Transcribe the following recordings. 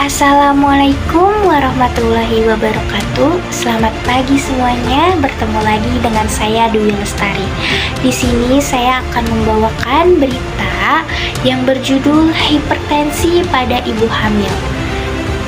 Assalamualaikum warahmatullahi wabarakatuh. Selamat pagi semuanya. Bertemu lagi dengan saya Dwi Lestari. Di sini saya akan membawakan berita yang berjudul hipertensi pada ibu hamil.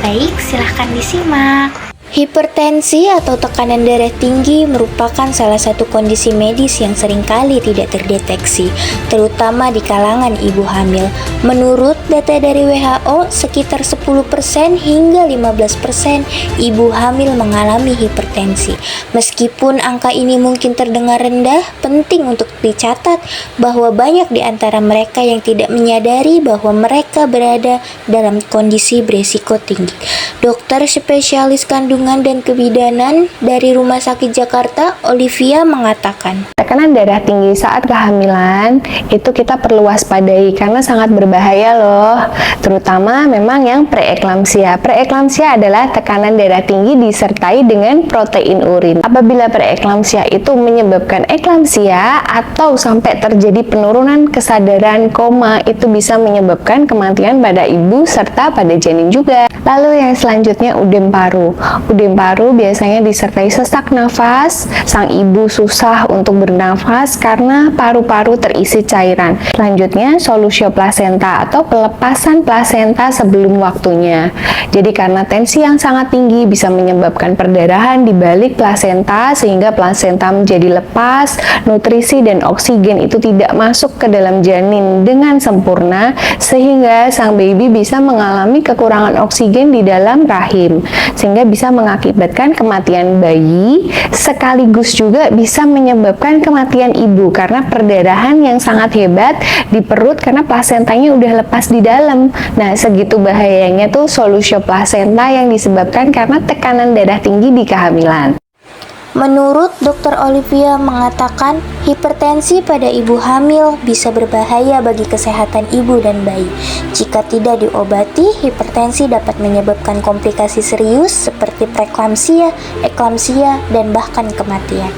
Baik, silahkan disimak. Hipertensi atau tekanan darah tinggi merupakan salah satu kondisi medis yang seringkali tidak terdeteksi, terutama di kalangan ibu hamil. Menurut data dari WHO, sekitar 10% hingga 15% ibu hamil mengalami hipertensi. Meskipun angka ini mungkin terdengar rendah, penting untuk dicatat bahwa banyak di antara mereka yang tidak menyadari bahwa mereka berada dalam kondisi beresiko tinggi. Dokter spesialis kandungan dan kebidanan dari Rumah Sakit Jakarta, Olivia, mengatakan, tekanan darah tinggi saat kehamilan itu kita perlu waspadai karena sangat berbahaya loh, terutama memang yang preeklamsia. Preeklamsia adalah tekanan darah tinggi disertai dengan protein urin. Apabila preeklamsia itu menyebabkan eklamsia atau sampai terjadi penurunan kesadaran, koma, itu bisa menyebabkan kematian pada ibu serta pada janin juga. Lalu yang selanjutnya udem paru. Udem paru biasanya disertai sesak nafas. Sang ibu susah untuk bernafas karena paru-paru terisi cairan. Selanjutnya solusio plasenta atau pelepasan plasenta sebelum waktunya. Jadi karena tensi yang sangat tinggi bisa menyebabkan perdarahan di balik plasenta sehingga plasenta menjadi lepas, nutrisi dan oksigen itu tidak masuk ke dalam janin dengan sempurna sehingga sang baby bisa mengalami kekurangan oksigen di dalam rahim sehingga bisa mengakibatkan kematian bayi sekaligus juga bisa menyebabkan kematian ibu karena perdarahan yang sangat hebat di perut karena plasentanya udah lepas di dalam. Nah, segitu bahayanya tuh solusio plasenta yang disebabkan karena tekanan darah tinggi di kehamilan. Menurut Dr. Olivia mengatakan, hipertensi pada ibu hamil bisa berbahaya bagi kesehatan ibu dan bayi. Jika tidak diobati, hipertensi dapat menyebabkan komplikasi serius seperti preeklamsia, eklamsia, dan bahkan kematian.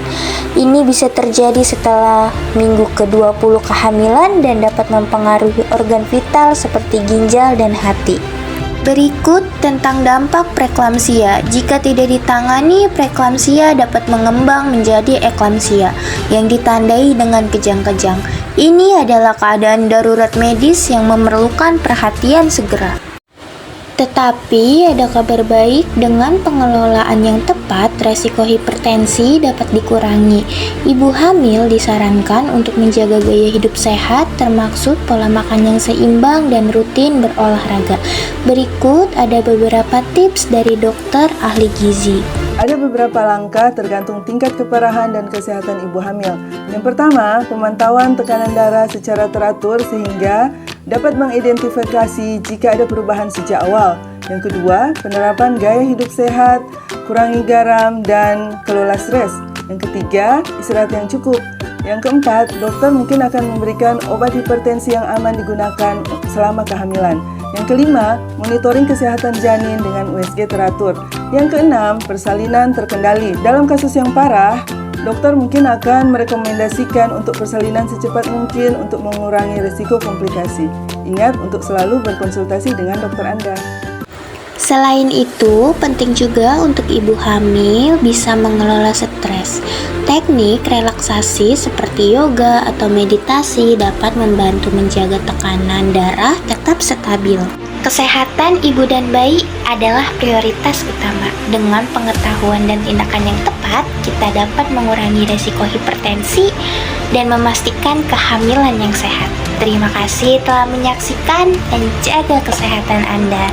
Ini bisa terjadi setelah minggu ke-20 kehamilan dan dapat mempengaruhi organ vital seperti ginjal dan hati. Berikut tentang dampak preeklamsia. Jika tidak ditangani, preeklamsia dapat mengembang menjadi eklamsia yang ditandai dengan kejang-kejang. Ini adalah keadaan darurat medis yang memerlukan perhatian segera. Tetapi ada kabar baik, dengan pengelolaan yang tepat, resiko hipertensi dapat dikurangi. Ibu hamil disarankan untuk menjaga gaya hidup sehat, termaksud pola makan yang seimbang dan rutin berolahraga. Berikut ada beberapa tips dari dokter ahli gizi. Ada beberapa langkah tergantung tingkat keparahan dan kesehatan ibu hamil. Yang pertama, pemantauan tekanan darah secara teratur sehingga dapat mengidentifikasi jika ada perubahan sejak awal. Yang kedua, penerapan gaya hidup sehat, kurangi garam, dan kelola stres. Yang ketiga, istirahat yang cukup. Yang keempat, dokter mungkin akan memberikan obat hipertensi yang aman digunakan selama kehamilan. Yang kelima, monitoring kesehatan janin dengan USG teratur. Yang keenam, persalinan terkendali. Dalam kasus yang parah, dokter mungkin akan merekomendasikan untuk persalinan secepat mungkin untuk mengurangi risiko komplikasi. Ingat untuk selalu berkonsultasi dengan dokter Anda. Selain itu, penting juga untuk ibu hamil bisa mengelola stres. Teknik relaksasi seperti yoga atau meditasi dapat membantu menjaga tekanan darah tetap stabil. Kesehatan ibu dan bayi adalah prioritas utama. Dengan pengetahuan dan tindakan yang tepat, kita dapat mengurangi resiko hipertensi dan memastikan kehamilan yang sehat. Terima kasih telah menyaksikan dan jaga kesehatan Anda.